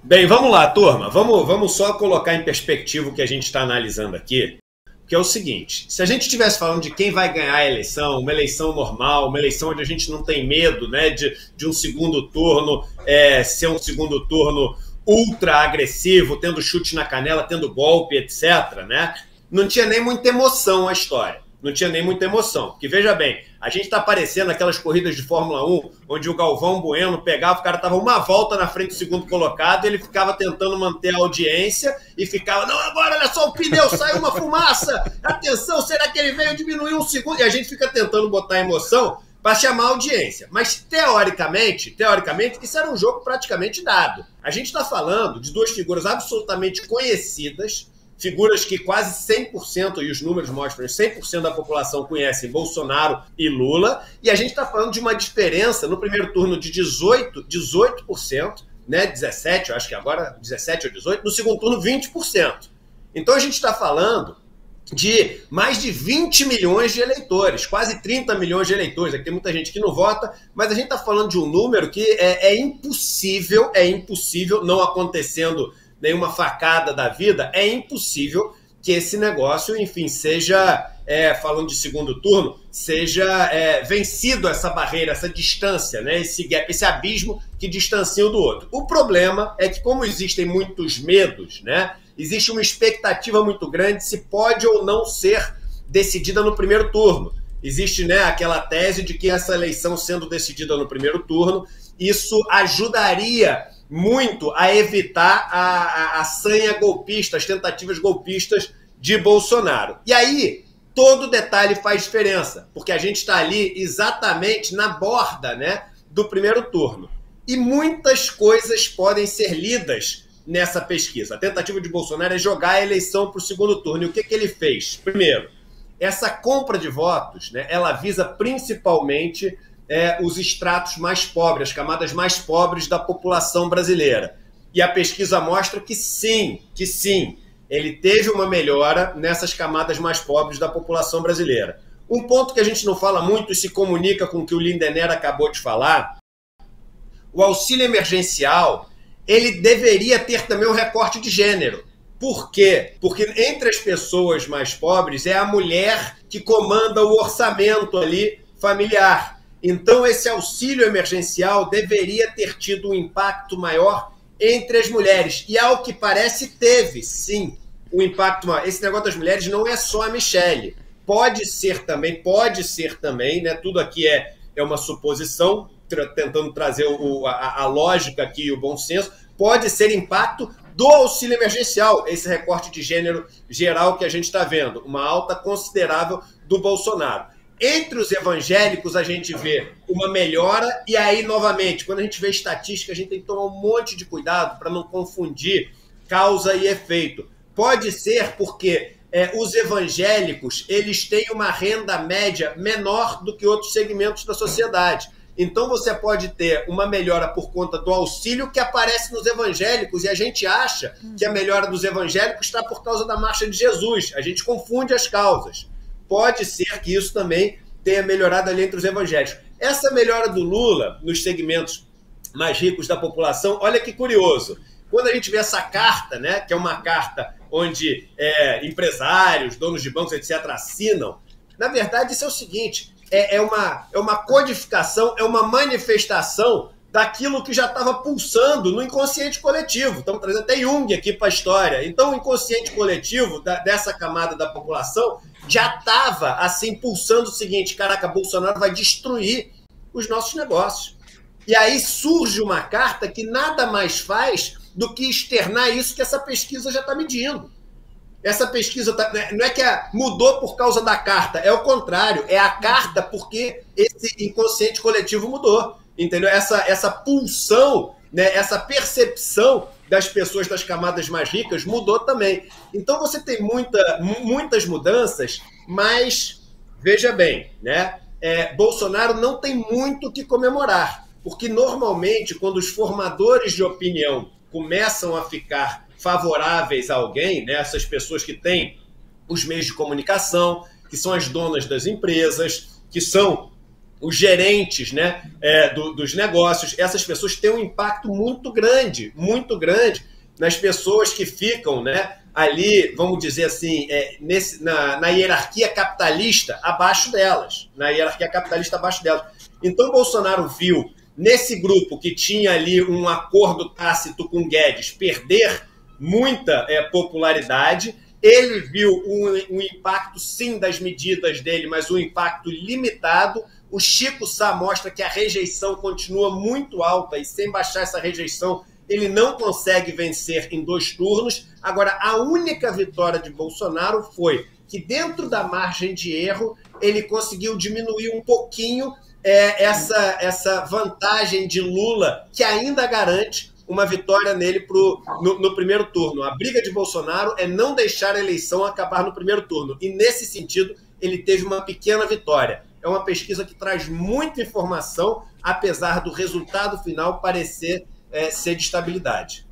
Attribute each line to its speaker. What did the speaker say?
Speaker 1: Bem, vamos lá, turma. Vamos só colocar em perspectiva o que a gente está analisando aqui, que é o seguinte: se a gente estivesse falando de quem vai ganhar a eleição, uma eleição normal, uma eleição onde a gente não tem medo, né, de um segundo turno ser um segundo turno ultra agressivo, tendo chute na canela, tendo golpe, etc., né? Não tinha nem muita emoção a história. Não tinha nem muita emoção. Porque, veja bem, a gente está parecendo aquelas corridas de Fórmula 1, onde o Galvão Bueno pegava, o cara estava uma volta na frente do segundo colocado, ele ficava tentando manter a audiência e ficava, não, agora olha só, o pneu saiu uma fumaça, atenção, será que ele veio diminuir um segundo? E a gente fica tentando botar emoção para chamar a audiência. Mas, teoricamente, isso era um jogo praticamente dado. A gente está falando de duas figuras absolutamente conhecidas, figuras que quase 100%, e os números mostram, 100% da população conhecem Bolsonaro e Lula, e a gente está falando de uma diferença no primeiro turno de 18%, né, 17%, eu acho que agora 17% ou 18%, no segundo turno 20%. Então a gente está falando de mais de 20 milhões de eleitores, quase 30 milhões de eleitores. Aqui tem muita gente que não vota, mas a gente está falando de um número que é impossível, não acontecendo nenhuma facada da vida, é impossível que esse negócio, enfim, seja, falando de segundo turno, seja vencido essa barreira, essa distância, né? Esse gap, esse abismo que distancia um do outro. O problema é que, como existem muitos medos, né? Existe uma expectativa muito grande se pode ou não ser decidida no primeiro turno. Existe, né, aquela tese de que essa eleição sendo decidida no primeiro turno, isso ajudaria muito a evitar a sanha golpista, as tentativas golpistas de Bolsonaro. E aí, todo detalhe faz diferença, porque a gente está ali exatamente na borda, né, do primeiro turno. E muitas coisas podem ser lidas nessa pesquisa. A tentativa de Bolsonaro é jogar a eleição para o segundo turno. E o que ele fez? Primeiro, essa compra de votos, né, ela visa principalmente os estratos mais pobres, as camadas mais pobres da população brasileira. E a pesquisa mostra que sim, ele teve uma melhora nessas camadas mais pobres da população brasileira. Um ponto que a gente não fala muito e se comunica com o que o Lindenberg acabou de falar, o auxílio emergencial, ele deveria ter também um recorte de gênero. Por quê? Porque entre as pessoas mais pobres é a mulher que comanda o orçamento ali familiar. Então, esse auxílio emergencial deveria ter tido um impacto maior entre as mulheres. E, ao que parece, teve, sim, um impacto maior. Esse negócio das mulheres não é só a Michelle. Pode ser também, né? Tudo aqui é uma suposição, tentando trazer a lógica aqui e o bom senso. Pode ser impacto do auxílio emergencial, esse recorte de gênero geral que a gente está vendo. Uma alta considerável do Bolsonaro. Entre os evangélicos, a gente vê uma melhora, e aí, novamente, quando a gente vê estatística, a gente tem que tomar um monte de cuidado para não confundir causa e efeito. Pode ser porque os evangélicos, eles têm uma renda média menor do que outros segmentos da sociedade. Então, você pode ter uma melhora por conta do auxílio que aparece nos evangélicos, e a gente acha que a melhora dos evangélicos está por causa da Marcha de Jesus. A gente confunde as causas. Pode ser que isso também tenha melhorado ali entre os evangélicos. Essa melhora do Lula nos segmentos mais ricos da população, olha que curioso. Quando a gente vê essa carta, né, que é uma carta onde empresários, donos de bancos, etc., assinam, na verdade isso é o seguinte, é uma codificação, é uma manifestação daquilo que já estava pulsando no inconsciente coletivo. Estamos trazendo até Jung aqui para a história. Então, o inconsciente coletivo dessa camada da população já estava assim pulsando o seguinte: caraca, Bolsonaro vai destruir os nossos negócios. E aí surge uma carta que nada mais faz do que externar isso que essa pesquisa já está medindo. Essa pesquisa não é que mudou por causa da carta, é o contrário, é a carta porque esse inconsciente coletivo mudou. Entendeu? Essa pulsão, né, essa percepção das pessoas das camadas mais ricas mudou também. Então você tem muitas mudanças, mas veja bem, né, Bolsonaro não tem muito o que comemorar, porque normalmente quando os formadores de opinião começam a ficar favoráveis a alguém, né, essas pessoas que têm os meios de comunicação, que são as donas das empresas, que são os gerentes, né, dos negócios, essas pessoas têm um impacto muito grande nas pessoas que ficam, né, ali, vamos dizer assim, na hierarquia capitalista abaixo delas. Então, Bolsonaro viu, nesse grupo que tinha ali um acordo tácito com Guedes, perder muita popularidade. Ele viu um impacto, sim, das medidas dele, mas um impacto limitado. O Chico Sá mostra que a rejeição continua muito alta e, sem baixar essa rejeição, ele não consegue vencer em 2 turnos. Agora, a única vitória de Bolsonaro foi que, dentro da margem de erro, ele conseguiu diminuir um pouquinho essa vantagem de Lula, que ainda garante uma vitória nele no primeiro turno. A briga de Bolsonaro é não deixar a eleição acabar no primeiro turno. E, nesse sentido, ele teve uma pequena vitória. É uma pesquisa que traz muita informação, apesar do resultado final parecer ser de estabilidade.